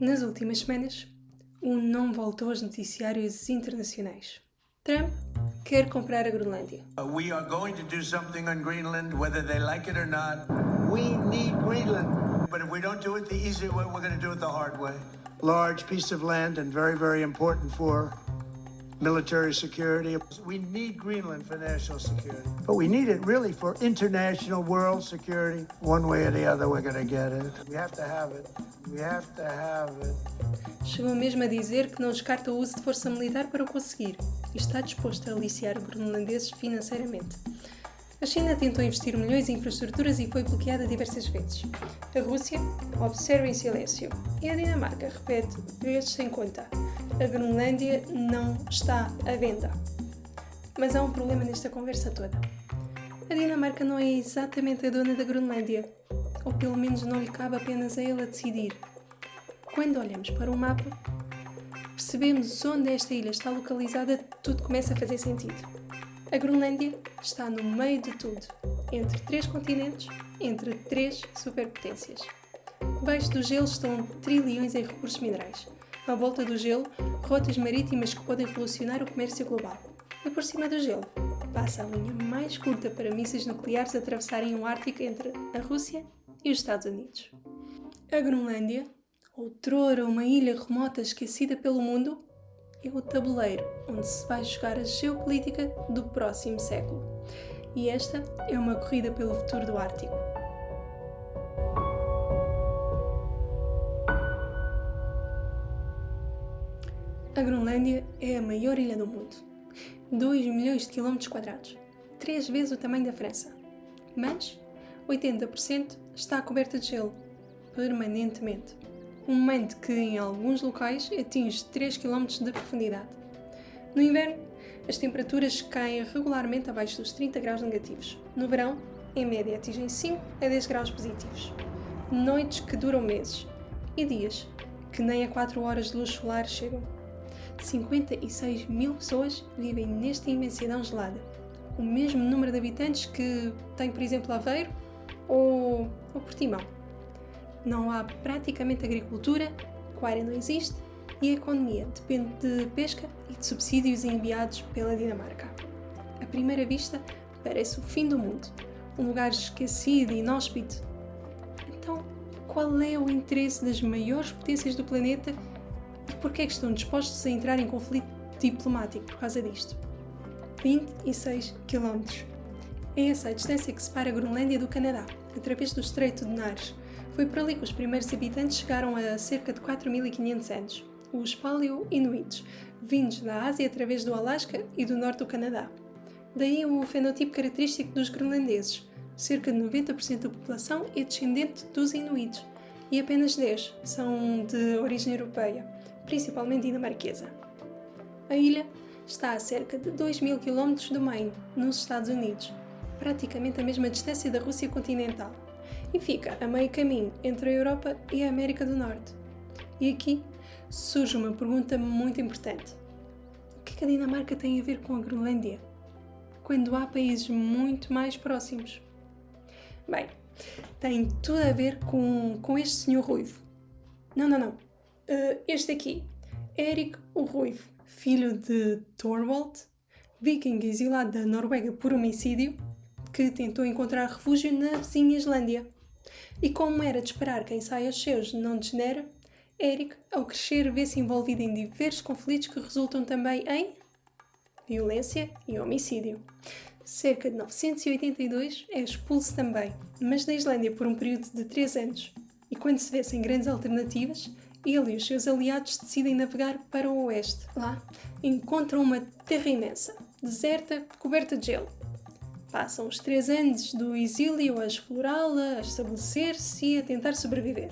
Nas últimas semanas, o nome voltou aos noticiários internacionais. Trump quer comprar a Groenlândia. We are going to do something on Greenland, whether they like it or not. We need Greenland. But if we don't do it the easy way, we're going to do it the hard way. Large piece of land and very, very important for military security. We need Greenland for national security. But we need it really for international world security. One way or the other, we're going to get it. We have to have it. We have to have it. Chegou mesmo a dizer que não descarta o uso de força militar para o conseguir e está disposto a aliciar os groenlandeses financeiramente. A China tentou investir milhões em infraestruturas e foi bloqueada diversas vezes. A Rússia observa em silêncio e a Dinamarca repete vezes sem conta: a Groenlândia não está à venda. Mas há um problema nesta conversa toda. A Dinamarca não é exatamente a dona da Groenlândia, ou pelo menos não lhe cabe apenas a ela decidir. Quando olhamos para o mapa, percebemos onde esta ilha está localizada, tudo começa a fazer sentido. A Groenlândia está no meio de tudo, entre 3 continentes, entre 3 superpotências. Debaixo do gelo estão trilhões em recursos minerais. À volta do gelo, rotas marítimas que podem revolucionar o comércio global. E por cima do gelo, passa a linha mais curta para mísseis nucleares atravessarem o Ártico entre a Rússia e os Estados Unidos. A Groenlândia, outrora uma ilha remota esquecida pelo mundo, é o tabuleiro onde se vai jogar a geopolítica do próximo século. E esta é uma corrida pelo futuro do Ártico. A Groenlândia é a maior ilha do mundo. 2 milhões de quilómetros quadrados, 3 vezes o tamanho da França. Mas 80% está coberta de gelo, permanentemente. Um manto que, em alguns locais, atinge 3 km de profundidade. No inverno, as temperaturas caem regularmente abaixo dos 30 graus negativos. No verão, em média, atingem 5 a 10 graus positivos. Noites que duram meses e dias que nem a 4 horas de luz solar chegam. 56 mil pessoas vivem nesta imensidão gelada. O mesmo número de habitantes que tem, por exemplo, Aveiro ou Portimão. Não há praticamente agricultura, a pecuária não existe e a economia depende de pesca e de subsídios enviados pela Dinamarca. À primeira vista, parece o fim do mundo, um lugar esquecido e inóspito. Então, qual é o interesse das maiores potências do planeta e por que é que estão dispostos a entrar em conflito diplomático por causa disto? 26 km. É essa a distância que separa a Groenlândia do Canadá, através do Estreito de Nares. Foi por ali que os primeiros habitantes chegaram a cerca de 4.500 anos, os Paleo-Inuits, vindos da Ásia através do Alasca e do norte do Canadá. Daí o fenotipo característico dos groenlandeses. Cerca de 90% da população é descendente dos Inuits e apenas 10% são de origem europeia, principalmente dinamarquesa. A ilha está a cerca de 2.000 km do Maine, nos Estados Unidos, praticamente a mesma distância da Rússia continental. E fica a meio caminho entre a Europa e a América do Norte. E aqui surge uma pergunta muito importante. O que é que a Dinamarca tem a ver com a Groenlândia, quando há países muito mais próximos? Bem, tem tudo a ver com este senhor ruivo. Não. Este aqui, Erik o Ruivo, filho de Thorvald, viking exilado da Noruega por homicídio, que tentou encontrar refúgio na vizinha Islândia. E como era de esperar quem sai aos seus não degenera, Erik, ao crescer, vê-se envolvido em diversos conflitos que resultam também em violência e homicídio. Cerca de 982 é expulso também, mas da Islândia por um período de 3 anos. E quando se vê sem grandes alternativas, ele e os seus aliados decidem navegar para o oeste. Lá, encontram uma terra imensa, deserta, coberta de gelo. Passam os 3 anos do exílio a explorá-la, a estabelecer-se e a tentar sobreviver.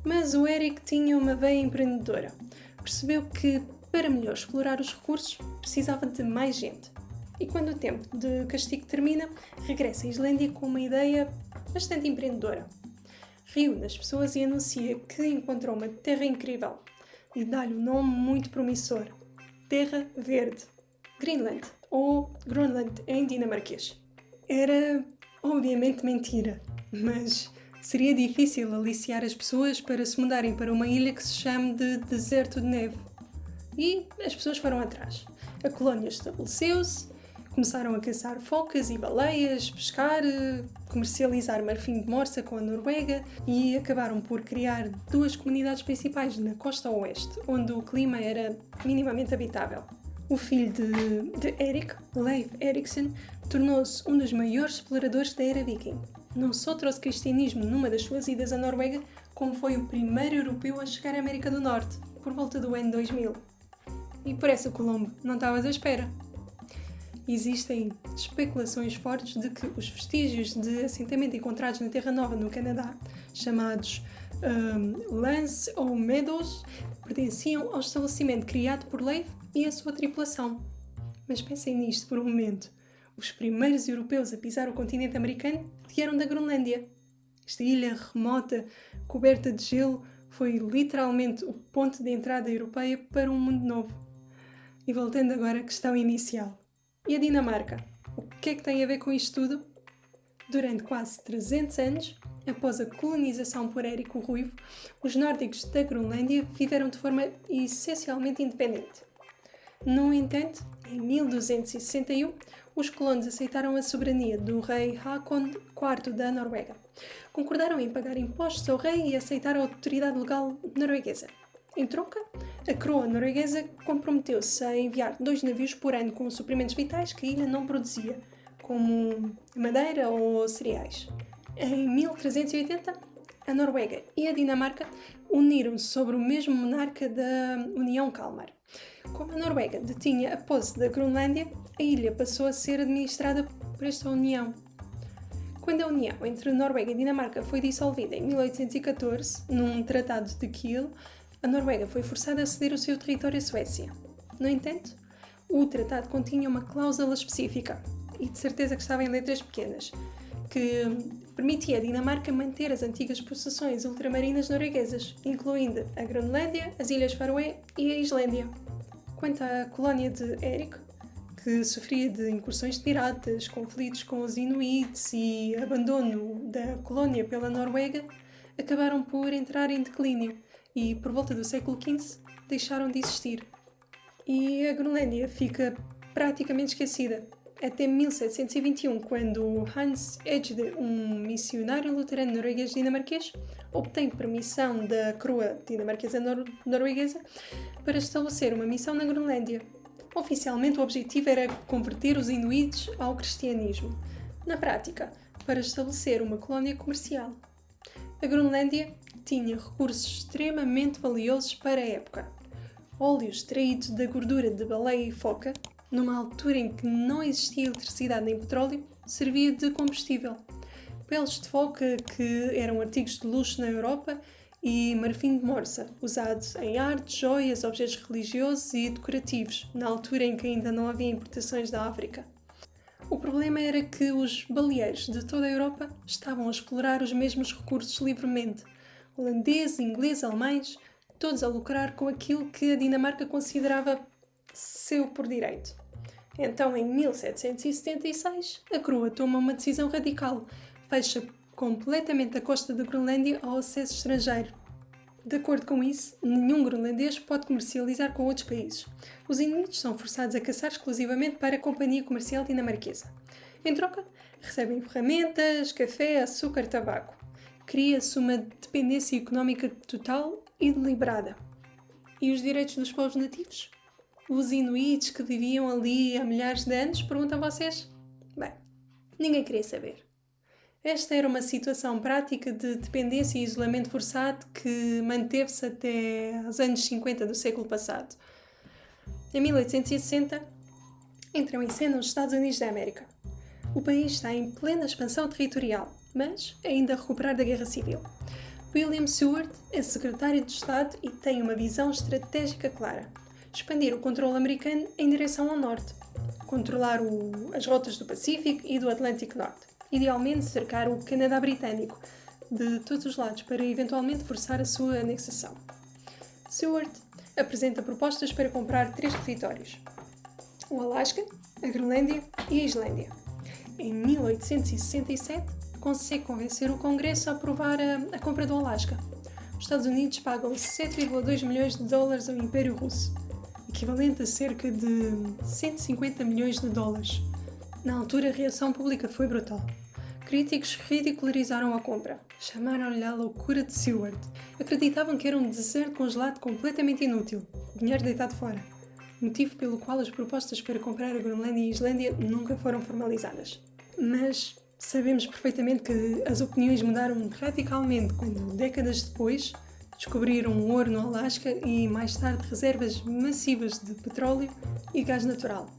Mas o Erik tinha uma veia empreendedora. Percebeu que, para melhor explorar os recursos, precisava de mais gente. E quando o tempo de castigo termina, regressa à Islândia com uma ideia bastante empreendedora. Reúne as pessoas e anuncia que encontrou uma terra incrível e dá-lhe um nome muito promissor: Terra Verde, Greenland, ou Groenland em dinamarquês. Era obviamente mentira, mas Seria difícil aliciar as pessoas para se mudarem para uma ilha que se chame de Deserto de Neve. E as pessoas foram atrás. A colónia estabeleceu-se, começaram a caçar focas e baleias, pescar, comercializar marfim de morsa com a Noruega e acabaram por criar 2 comunidades principais na costa oeste, onde o clima era minimamente habitável. O filho de Erik, Leif Erikson, tornou-se um dos maiores exploradores da era viking. Não só trouxe cristianismo numa das suas idas à Noruega, como foi o primeiro europeu a chegar à América do Norte, por volta do ano 2000. E por essa, Colombo, não estavas à espera. Existem especulações fortes de que os vestígios de assentamento encontrados na Terra Nova, no Canadá, chamados Lance ou Meadows, pertenciam ao estabelecimento criado por Leif e a sua tripulação. Mas pensem nisto por um momento. Os primeiros europeus a pisar o continente americano vieram da Groenlândia. Esta ilha remota, coberta de gelo, foi literalmente o ponto de entrada europeia para um mundo novo. E voltando agora à questão inicial. E a Dinamarca? O que é que tem a ver com isto tudo? Durante quase 300 anos, após a colonização por Erik o Ruivo, os nórdicos da Groenlândia viveram de forma essencialmente independente. No entanto, em 1261, os colonos aceitaram a soberania do rei Haakon IV da Noruega. Concordaram em pagar impostos ao rei e aceitar a autoridade legal norueguesa. Em troca, a coroa norueguesa comprometeu-se a enviar 2 navios por ano com suprimentos vitais que a ilha não produzia, como madeira ou cereais. Em 1380, a Noruega e a Dinamarca uniram-se sobre o mesmo monarca da União Kalmar. Como a Noruega detinha a posse da Groenlândia, a ilha passou a ser administrada por esta união. Quando a união entre Noruega e Dinamarca foi dissolvida em 1814, num tratado de Kiel, a Noruega foi forçada a ceder o seu território à Suécia. No entanto, o tratado continha uma cláusula específica, e de certeza que estava em letras pequenas, que permitia a Dinamarca manter as antigas possessões ultramarinas norueguesas, incluindo a Groenlândia, as Ilhas Faroé e a Islândia. Quanto à colónia de Erik, que sofria de incursões de piratas, conflitos com os Inuits e abandono da colónia pela Noruega, acabaram por entrar em declínio e, por volta do século XV, deixaram de existir. E a Groenlândia fica praticamente esquecida, até 1721, quando Hans Egede, um missionário luterano norueguês-dinamarquês, obtém permissão da coroa dinamarquesa-norueguesa para estabelecer uma missão na Groenlândia. Oficialmente, o objetivo era converter os Inuits ao cristianismo. Na prática, para estabelecer uma colónia comercial. A Groenlândia tinha recursos extremamente valiosos para a época. Óleo extraído da gordura de baleia e foca, numa altura em que não existia eletricidade nem petróleo, servia de combustível. Peles de foca, que eram artigos de luxo na Europa, e marfim de morsa, usado em arte, joias, objetos religiosos e decorativos, na altura em que ainda não havia importações da África. O problema era que os baleeiros de toda a Europa estavam a explorar os mesmos recursos livremente. Holandeses, ingleses, alemães, todos a lucrar com aquilo que a Dinamarca considerava seu por direito. Então, em 1776, a coroa toma uma decisão radical. Fecha completamente a costa da Groenlândia ao acesso estrangeiro. De acordo com isso, nenhum groenlandês pode comercializar com outros países. Os inuits são forçados a caçar exclusivamente para a companhia comercial dinamarquesa. Em troca, recebem ferramentas, café, açúcar, tabaco. Cria-se uma dependência económica total e deliberada. E os direitos dos povos nativos? Os inuits que viviam ali há milhares de anos, perguntam vocês? Bem, ninguém queria saber. Esta era uma situação prática de dependência e isolamento forçado que manteve-se até os anos 50 do século passado. Em 1860, entram em cena os Estados Unidos da América. O país está em plena expansão territorial, mas ainda a recuperar da Guerra Civil. William Seward é secretário de Estado e tem uma visão estratégica clara. Expandir o controle americano em direção ao norte. Controlar as rotas do Pacífico e do Atlântico Norte. Idealmente cercar o Canadá britânico de todos os lados para eventualmente forçar a sua anexação. Seward apresenta propostas para comprar 3 territórios: o Alasca, a Groenlândia e a Islândia. Em 1867, consegue convencer o Congresso a aprovar a compra do Alasca. Os Estados Unidos pagam 7,2 milhões de dólares ao Império Russo, equivalente a cerca de 150 milhões de dólares. Na altura, a reação pública foi brutal. Críticos ridicularizaram a compra, chamaram-lhe a loucura de Seward. Acreditavam que era um deserto congelado completamente inútil, dinheiro deitado fora, motivo pelo qual as propostas para comprar a Groenlândia e a Islândia nunca foram formalizadas. Mas sabemos perfeitamente que as opiniões mudaram radicalmente quando, décadas depois, descobriram ouro no Alasca e, mais tarde, reservas massivas de petróleo e gás natural.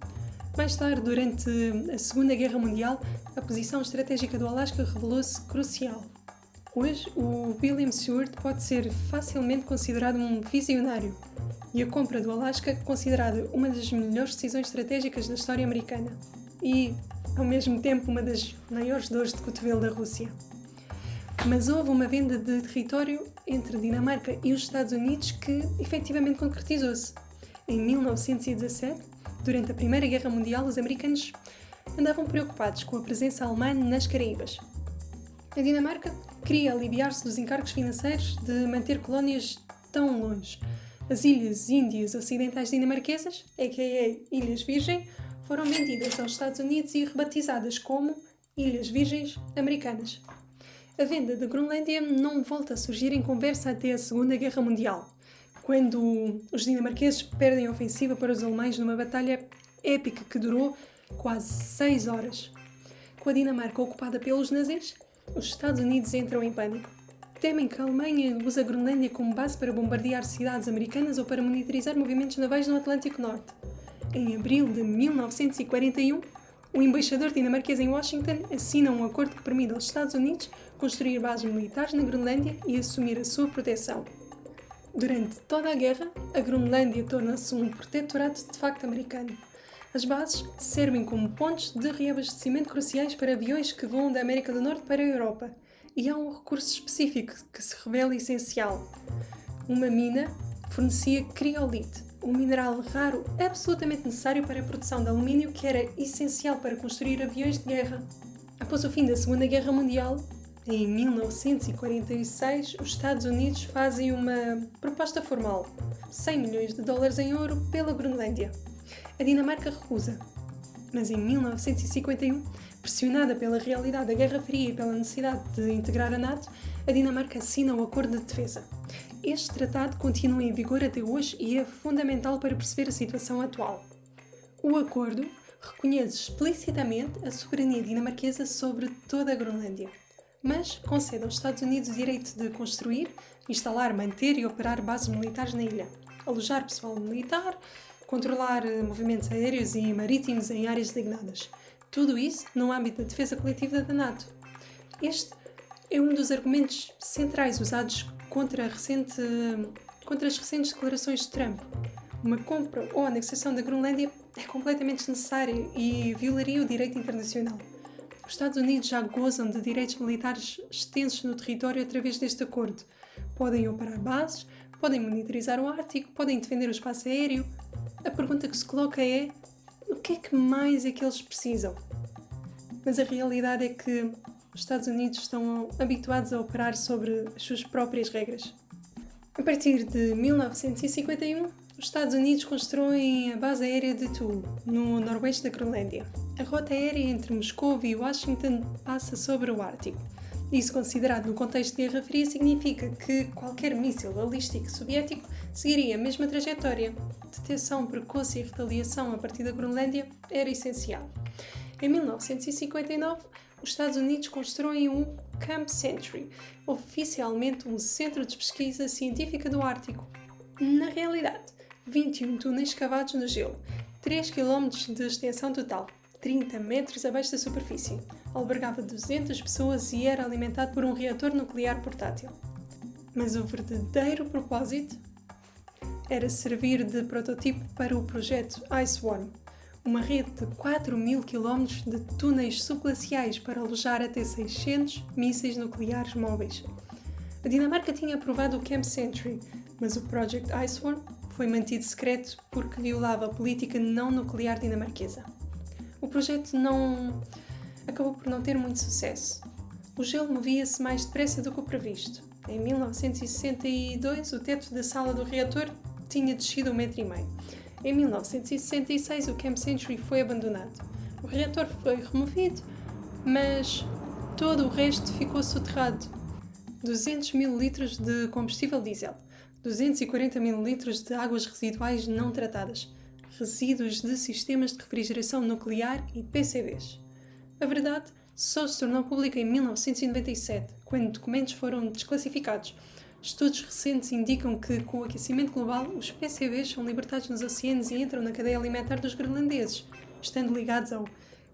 Mais tarde, durante a Segunda Guerra Mundial, a posição estratégica do Alasca revelou-se crucial. Hoje, o William Seward pode ser facilmente considerado um visionário e a compra do Alasca considerada uma das melhores decisões estratégicas da história americana e, ao mesmo tempo, uma das maiores dores de cotovelo da Rússia. Mas houve uma venda de território entre a Dinamarca e os Estados Unidos que efetivamente concretizou-se. Em 1917, durante a Primeira Guerra Mundial, os americanos andavam preocupados com a presença alemã nas Caraíbas. A Dinamarca queria aliviar-se dos encargos financeiros de manter colónias tão longe. As Ilhas Índias Ocidentais Dinamarquesas, a.k.a. Ilhas Virgem, foram vendidas aos Estados Unidos e rebatizadas como Ilhas Virgens Americanas. A venda da Groenlândia não volta a surgir em conversa até a Segunda Guerra Mundial, quando os dinamarqueses perdem a ofensiva para os alemães numa batalha épica que durou quase 6 horas. Com a Dinamarca ocupada pelos nazis, os Estados Unidos entram em pânico. Temem que a Alemanha use a Groenlândia como base para bombardear cidades americanas ou para monitorizar movimentos navais no Atlântico Norte. Em abril de 1941, o embaixador dinamarquês em Washington assina um acordo que permite aos Estados Unidos construir bases militares na Groenlândia e assumir a sua proteção. Durante toda a guerra, a Groenlândia torna-se um protetorado de facto americano. As bases servem como pontos de reabastecimento cruciais para aviões que voam da América do Norte para a Europa. E há um recurso específico que se revela essencial. Uma mina fornecia criolite, um mineral raro absolutamente necessário para a produção de alumínio que era essencial para construir aviões de guerra. Após o fim da Segunda Guerra Mundial, em 1946, os Estados Unidos fazem uma proposta formal, 100 milhões de dólares em ouro pela Groenlândia. A Dinamarca recusa, mas em 1951, pressionada pela realidade da Guerra Fria e pela necessidade de integrar a NATO, a Dinamarca assina o Acordo de Defesa. Este tratado continua em vigor até hoje e é fundamental para perceber a situação atual. O acordo reconhece explicitamente a soberania dinamarquesa sobre toda a Groenlândia, mas concede aos Estados Unidos o direito de construir, instalar, manter e operar bases militares na ilha, alojar pessoal militar, controlar movimentos aéreos e marítimos em áreas designadas. Tudo isso no âmbito da defesa coletiva da NATO. Este é um dos argumentos centrais usados contra as recentes declarações de Trump. Uma compra ou anexação da Groenlândia é completamente desnecessária e violaria o direito internacional. Os Estados Unidos já gozam de direitos militares extensos no território através deste acordo. Podem operar bases, podem monitorizar o Ártico, podem defender o espaço aéreo. A pergunta que se coloca é: o que é que mais é que eles precisam? Mas a realidade é que os Estados Unidos estão habituados a operar sobre as suas próprias regras. A partir de 1951, os Estados Unidos constroem a base aérea de Thule, no noroeste da Groenlândia. A rota aérea entre Moscou e Washington passa sobre o Ártico. Isso, considerado no contexto de Guerra Fria, significa que qualquer míssil balístico soviético seguiria a mesma trajetória. Detecção precoce e retaliação a partir da Groenlândia era essencial. Em 1959, os Estados Unidos constroem o Camp Century, oficialmente um centro de pesquisa científica do Ártico. Na realidade, 21 túneis cavados no gelo, 3 km de extensão total, 30 metros abaixo da superfície. Albergava 200 pessoas e era alimentado por um reator nuclear portátil. Mas o verdadeiro propósito era servir de protótipo para o projeto Iceworm, uma rede de 4.000 km de túneis subglaciais para alojar até 600 mísseis nucleares móveis. A Dinamarca tinha aprovado o Camp Century, mas o Project Iceworm foi mantido secreto porque violava a política não nuclear dinamarquesa. O projeto acabou por não ter muito sucesso. o gelo movia-se mais depressa do que o previsto. Em 1962, o teto da sala do reator tinha descido 1,5 m. Em 1966, o Camp Century foi abandonado. O reator foi removido, mas todo o resto ficou soterrado. 200 mil litros de combustível diesel, 240 mil litros de águas residuais não tratadas, resíduos de sistemas de refrigeração nuclear e PCBs. A verdade só se tornou pública em 1997, quando documentos foram desclassificados. Estudos recentes indicam que, com o aquecimento global, os PCBs são libertados nos oceanos e entram na cadeia alimentar dos groenlandeses, estando ligados ao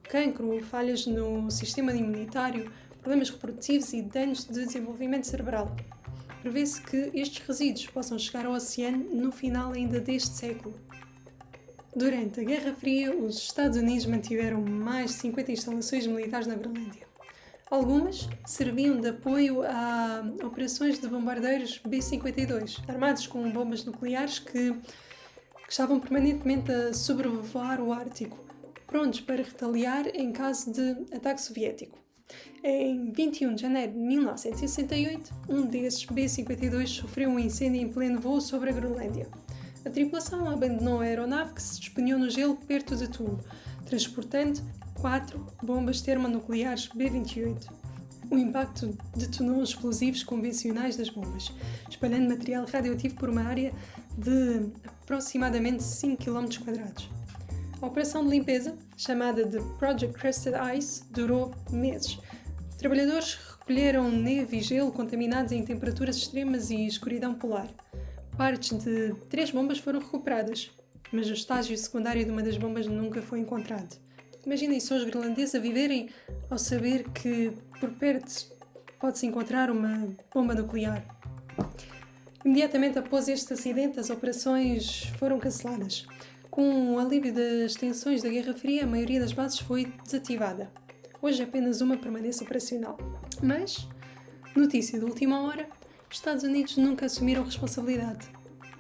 cancro, falhas no sistema imunitário, problemas reprodutivos e danos de desenvolvimento cerebral. Prevê-se que estes resíduos possam chegar ao oceano no final ainda deste século. Durante a Guerra Fria, os Estados Unidos mantiveram mais de 50 instalações militares na Groenlândia. Algumas serviam de apoio a operações de bombardeiros B-52, armados com bombas nucleares que estavam permanentemente a sobrevoar o Ártico, prontos para retaliar em caso de ataque soviético. Em 21 de janeiro de 1968, um desses B-52 sofreu um incêndio em pleno voo sobre a Groenlândia. A tripulação abandonou a aeronave que se despenhou no gelo perto de Thule, transportando 4 bombas termonucleares B-28. O impacto detonou os explosivos convencionais das bombas, espalhando material radioativo por uma área de aproximadamente 5 km². A operação de limpeza, chamada de Project Crested Ice, durou meses. Trabalhadores recolheram neve e gelo contaminados em temperaturas extremas e escuridão polar. Partes de 3 bombas foram recuperadas, mas o estágio secundário de uma das bombas nunca foi encontrado. Imaginem só os groenlandeses a viverem ao saber que por perto pode-se encontrar uma bomba nuclear. Imediatamente após este acidente, as operações foram canceladas. Com o alívio das tensões da Guerra Fria, a maioria das bases foi desativada. Hoje apenas uma permanece operacional. Mas, notícia de última hora, os Estados Unidos nunca assumiram responsabilidade.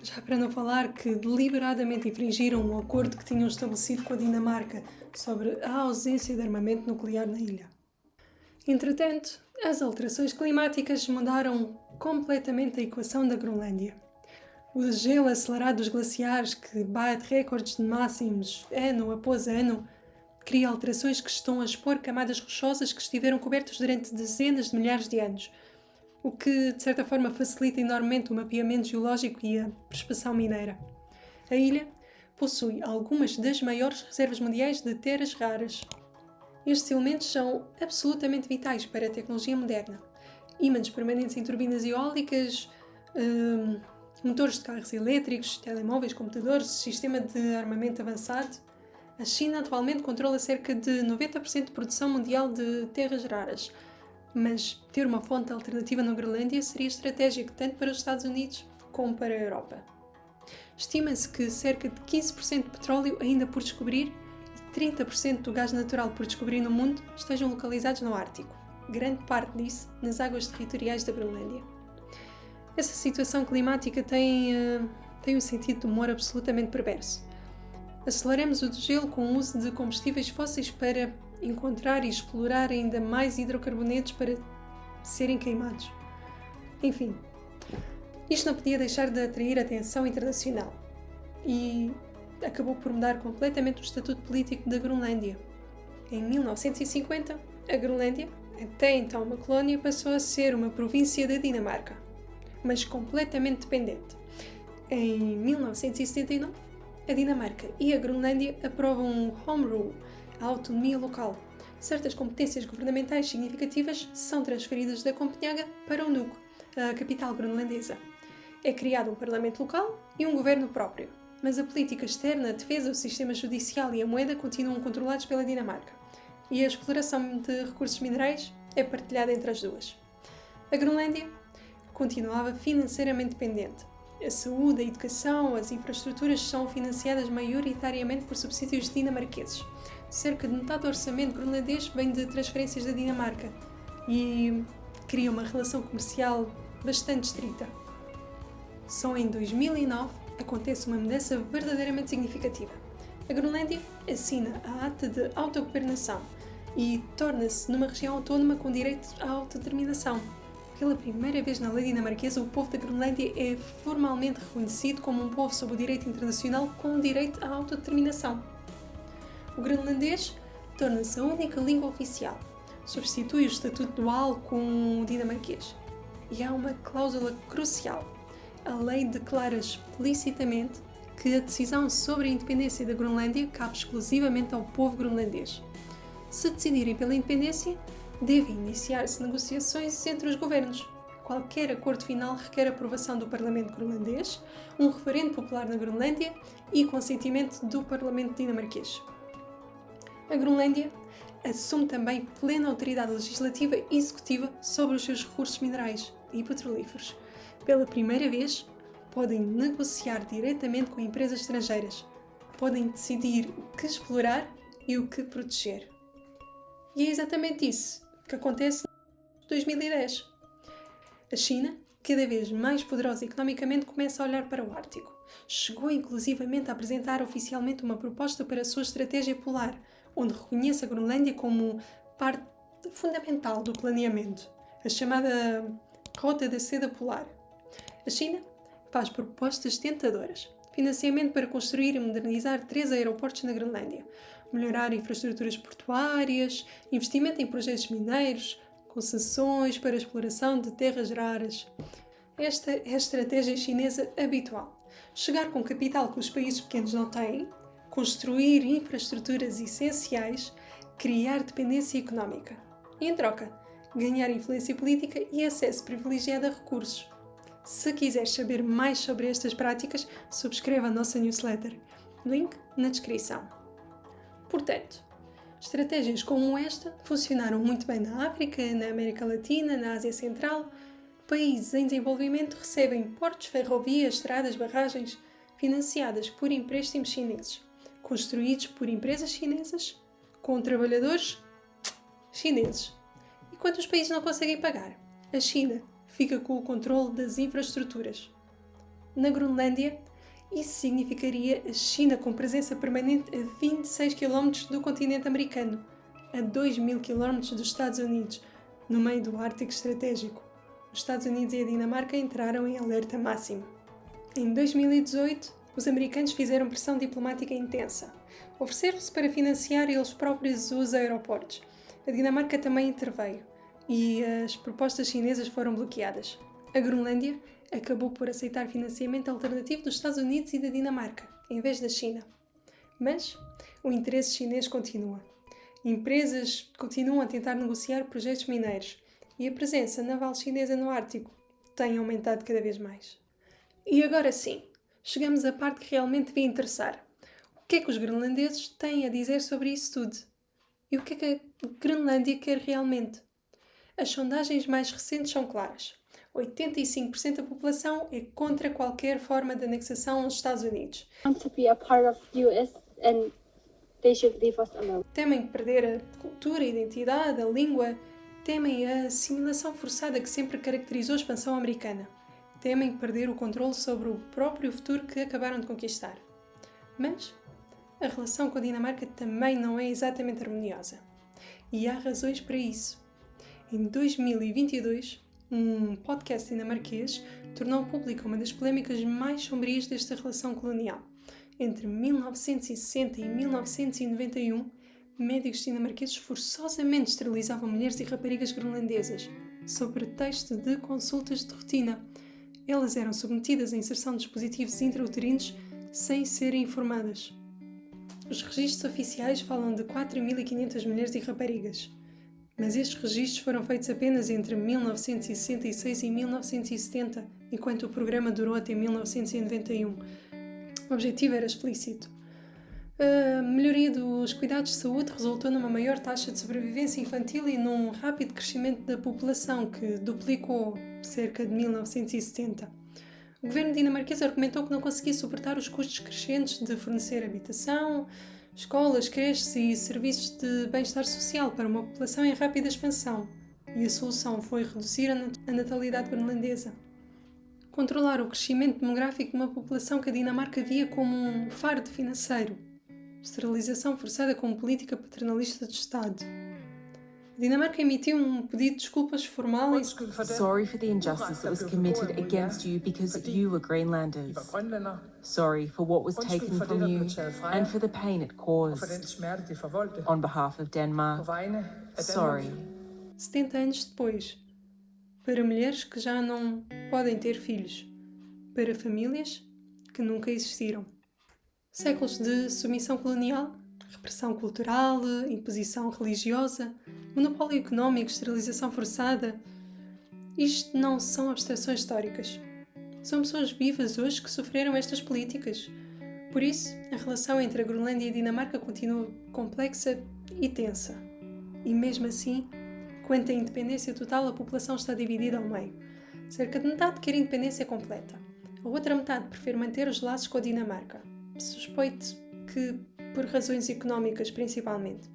Já para não falar que deliberadamente infringiram o acordo que tinham estabelecido com a Dinamarca sobre a ausência de armamento nuclear na ilha. Entretanto, as alterações climáticas mudaram completamente a equação da Groenlândia. O gelo acelerado dos glaciares, que bate recordes de máximos ano após ano, cria alterações que estão a expor camadas rochosas que estiveram cobertas durante dezenas de milhares de anos, o que, de certa forma, facilita enormemente o mapeamento geológico e a prospeção mineira. A ilha possui algumas das maiores reservas mundiais de terras raras. Estes elementos são absolutamente vitais para a tecnologia moderna. Ímãs permanentes em turbinas eólicas, motores de carros elétricos, telemóveis, computadores, sistema de armamento avançado. A China atualmente controla cerca de 90% de produção mundial de terras raras, mas ter uma fonte alternativa na Groenlândia seria estratégico tanto para os Estados Unidos como para a Europa. Estima-se que cerca de 15% de petróleo ainda por descobrir e 30% do gás natural por descobrir no mundo estejam localizados no Ártico, grande parte disso nas águas territoriais da Groenlândia. Essa situação climática tem um sentido de humor absolutamente perverso. Aceleramos o degelo com o uso de combustíveis fósseis para encontrar e explorar ainda mais hidrocarbonetos para serem queimados. Enfim, isto não podia deixar de atrair a atenção internacional e acabou por mudar completamente o estatuto político da Groenlândia. Em 1950, a Groenlândia, até então uma colónia, passou a ser uma província da Dinamarca, mas completamente dependente. Em 1979, a Dinamarca e a Groenlândia aprovam um Home Rule, a autonomia local. Certas competências governamentais significativas são transferidas da Copenhaga para o Nuuk, a capital groenlandesa. É criado um parlamento local e um governo próprio, mas a política externa, a defesa, o sistema judicial e a moeda continuam controlados pela Dinamarca, e a exploração de recursos minerais é partilhada entre as duas. A Groenlândia continuava financeiramente dependente. A saúde, a educação, as infraestruturas são financiadas maioritariamente por subsídios dinamarqueses. Cerca de metade do orçamento groenlandês vem de transferências da Dinamarca e cria uma relação comercial bastante estrita. Só em 2009 acontece uma mudança verdadeiramente significativa. A Groenlândia assina a Ata de Autogovernação, e torna-se numa região autónoma com direito à autodeterminação. Pela primeira vez na lei dinamarquesa, o povo da Groenlândia é formalmente reconhecido como um povo sob o direito internacional com direito à autodeterminação. O groenlandês torna-se a única língua oficial, substitui o estatuto dual com o dinamarquês. E há uma cláusula crucial. A lei declara explicitamente que a decisão sobre a independência da Groenlândia cabe exclusivamente ao povo groenlandês. Se decidirem pela independência, devem iniciar-se negociações entre os governos. Qualquer acordo final requer aprovação do Parlamento groenlandês, um referendo popular na Groenlândia e consentimento do Parlamento dinamarquês. A Groenlândia assume também plena autoridade legislativa e executiva sobre os seus recursos minerais e petrolíferos. Pela primeira vez, podem negociar diretamente com empresas estrangeiras. Podem decidir o que explorar e o que proteger. E é exatamente isso que acontece em 2010. A China, cada vez mais poderosa economicamente, começa a olhar para o Ártico. Chegou inclusivamente a apresentar oficialmente uma proposta para a sua estratégia polar, onde reconhece a Groenlândia como parte fundamental do planeamento, a chamada Rota da Seda Polar. A China faz propostas tentadoras. Financiamento para construir e modernizar 3 aeroportos na Groenlândia, melhorar infraestruturas portuárias, investimento em projetos mineiros, concessões para a exploração de terras raras. Esta é a estratégia chinesa habitual. Chegar com capital que os países pequenos não têm, construir infraestruturas essenciais, criar dependência económica. E, em troca, ganhar influência política e acesso privilegiado a recursos. Se quiseres saber mais sobre estas práticas, subscreva a nossa newsletter. Link na descrição. Portanto, estratégias como esta funcionaram muito bem na África, na América Latina, na Ásia Central. Países em desenvolvimento recebem portos, ferrovias, estradas, barragens financiadas por empréstimos chineses, construídos por empresas chinesas, com trabalhadores chineses. E quando os países não conseguem pagar, a China fica com o controle das infraestruturas. Na Groenlândia, isso significaria a China com presença permanente a 26 km do continente americano, a 2.000 km dos Estados Unidos, no meio do Ártico Estratégico. Os Estados Unidos e a Dinamarca entraram em alerta máximo. Em 2018, os americanos fizeram pressão diplomática intensa. Ofereceram-se para financiar eles próprios os aeroportos. A Dinamarca também interveio e as propostas chinesas foram bloqueadas. A Groenlândia acabou por aceitar financiamento alternativo dos Estados Unidos e da Dinamarca, em vez da China. Mas o interesse chinês continua. Empresas continuam a tentar negociar projetos mineiros e a presença naval chinesa no Ártico tem aumentado cada vez mais. E agora sim, chegamos à parte que realmente devia interessar. O que é que os groenlandeses têm a dizer sobre isso tudo? E o que é que a Groenlândia quer realmente? As sondagens mais recentes são claras. 85% da população é contra qualquer forma de anexação aos Estados Unidos. Want to be a part of US and they should leave us alone. Temem perder a cultura, a identidade, a língua. Temem a assimilação forçada que sempre caracterizou a expansão americana. Temem perder o controle sobre o próprio futuro que acabaram de conquistar. Mas a relação com a Dinamarca também não é exatamente harmoniosa. E há razões para isso. Em 2022, um podcast dinamarquês tornou pública uma das polémicas mais sombrias desta relação colonial. Entre 1960 e 1991, médicos dinamarqueses forçosamente esterilizavam mulheres e raparigas groenlandesas, sob pretexto de consultas de rotina. Elas eram submetidas à inserção de dispositivos intrauterinos sem serem informadas. Os registros oficiais falam de 4.500 mulheres e raparigas, mas estes registros foram feitos apenas entre 1966 e 1970, enquanto o programa durou até 1991. O objetivo era explícito. A melhoria dos cuidados de saúde resultou numa maior taxa de sobrevivência infantil e num rápido crescimento da população, que duplicou cerca de 1970. O governo dinamarquês argumentou que não conseguia suportar os custos crescentes de fornecer habitação, escolas, creches e serviços de bem-estar social para uma população em rápida expansão, e a solução foi reduzir a natalidade groenlandesa. Controlar o crescimento demográfico de uma população que a Dinamarca via como um fardo financeiro. Esterilização forçada como política paternalista do Estado. A Dinamarca emitiu um pedido de desculpas formal e Sorry for the injustice that was committed against you because you were Greenlanders. Sorry for what was taken from you and for the pain it caused. On behalf of Denmark, sorry. 70 anos depois, para mulheres que já não podem ter filhos, para famílias que nunca existiram. Séculos de submissão colonial, repressão cultural, imposição religiosa, monopólio económico, esterilização forçada. Isto não são abstrações históricas. São pessoas vivas hoje que sofreram estas políticas. Por isso, a relação entre a Groenlândia e a Dinamarca continua complexa e tensa. E mesmo assim, quanto à independência total, a população está dividida ao meio. Cerca de metade quer independência completa. A outra metade prefere manter os laços com a Dinamarca. Suspeito que por razões económicas principalmente.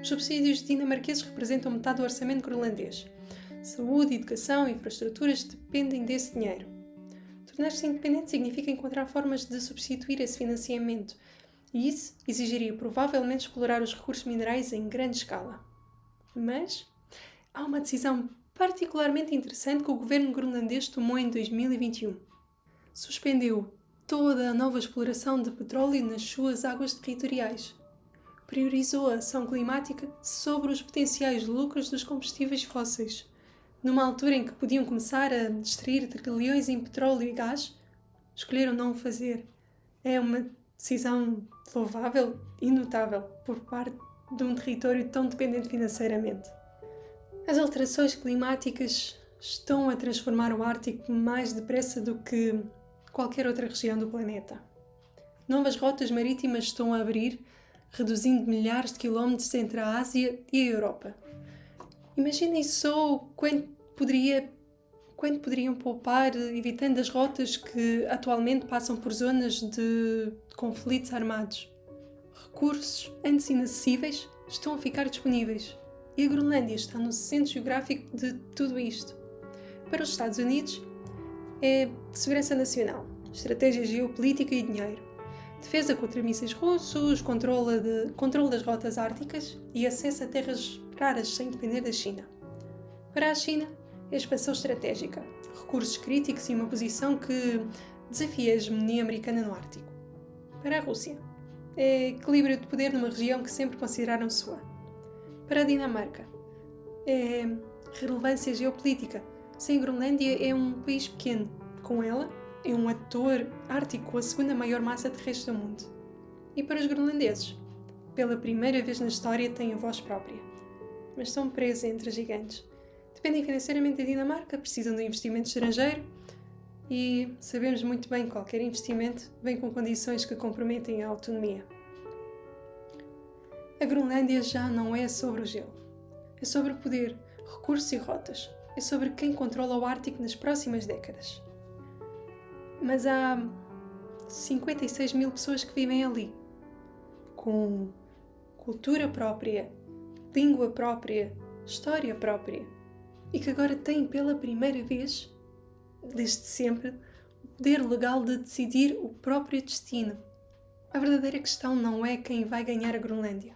Os subsídios dinamarqueses representam metade do orçamento groenlandês. Saúde, educação e infraestruturas dependem desse dinheiro. Tornar-se independente significa encontrar formas de substituir esse financiamento, e isso exigiria provavelmente explorar os recursos minerais em grande escala. Mas há uma decisão particularmente interessante que o governo groenlandês tomou em 2021. Suspendeu toda a nova exploração de petróleo nas suas águas territoriais. Priorizou a ação climática sobre os potenciais lucros dos combustíveis fósseis. Numa altura em que podiam começar a extrair trilhões em petróleo e gás, escolheram não o fazer. É uma decisão louvável e notável por parte de um território tão dependente financeiramente. As alterações climáticas estão a transformar o Ártico mais depressa do que qualquer outra região do planeta. Novas rotas marítimas estão a abrir, reduzindo milhares de quilómetros entre a Ásia e a Europa. Imaginem só quanto poderiam poupar evitando as rotas que atualmente passam por zonas de conflitos armados. Recursos antes inacessíveis estão a ficar disponíveis e a Groenlândia está no centro geográfico de tudo isto. Para os Estados Unidos, é segurança nacional, estratégia geopolítica e dinheiro, defesa contra mísseis russos, controle das rotas árticas e acesso a terras raras sem depender da China. Para a China, é expansão estratégica, recursos críticos e uma posição que desafia a hegemonia americana no Ártico. Para a Rússia, é equilíbrio de poder numa região que sempre consideraram sua. Para a Dinamarca, é relevância geopolítica. Sem Groenlândia é um país pequeno. Com ela, é um ator ártico com a segunda maior massa terrestre do mundo. E para os groenlandeses, pela primeira vez na história têm a voz própria. Mas estão presos entre gigantes. Dependem financeiramente da Dinamarca, precisam de investimento estrangeiro e sabemos muito bem que qualquer investimento vem com condições que comprometem a autonomia. A Groenlândia já não é sobre o gelo. É sobre o poder, recursos e rotas. É sobre quem controla o Ártico nas próximas décadas. Mas há 56 mil pessoas que vivem ali, com cultura própria, língua própria, história própria, e que agora têm pela primeira vez, desde sempre, o poder legal de decidir o próprio destino. A verdadeira questão não é quem vai ganhar a Groenlândia.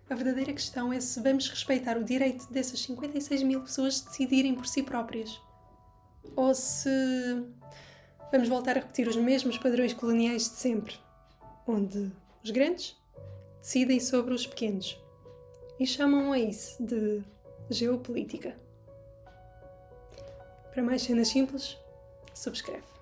A verdadeira questão é se vamos respeitar o direito dessas 56 mil pessoas de decidirem por si próprias. Ou se vamos voltar a repetir os mesmos padrões coloniais de sempre, onde os grandes decidem sobre os pequenos e chamam a isso de geopolítica. Para mais cenas simples, subscreve.